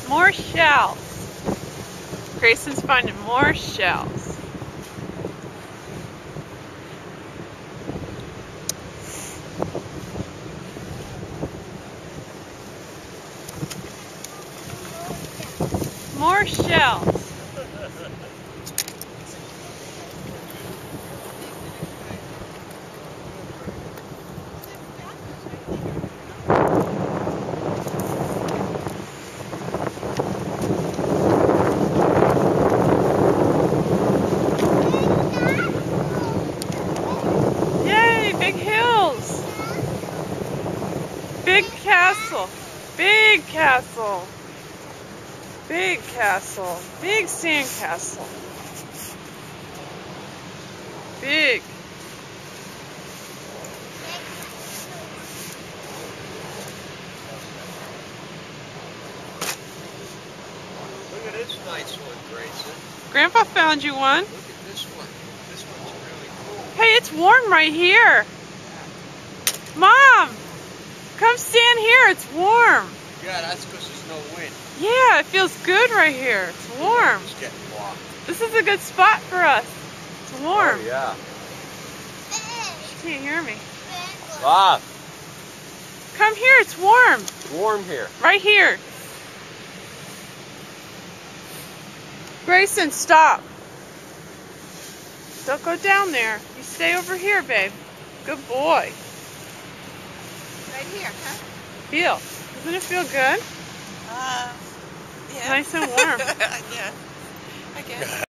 More shells. Grayson's finding more shells. More shells. Yay, big hills. Big castle. Big castle. Big castle. Big sand castle. Big. Look at this nice one, Grayson. Grandpa found you one. Look at this one. This one's really cool. Hey, it's warm right here. Mom, come stand here. It's warm. Yeah, that's because there's no wind. Yeah, it feels good right here. It's warm. It's getting warm. This is a good spot for us. It's warm. Oh, yeah. She can't hear me. Bob, Come here. It's warm. it's warm here. Right here. Grayson, stop. Don't go down there. You stay over here, babe. Good boy. Right here, huh? Feel. Doesn't it feel good? Yeah. Nice and warm. Yeah. I guess.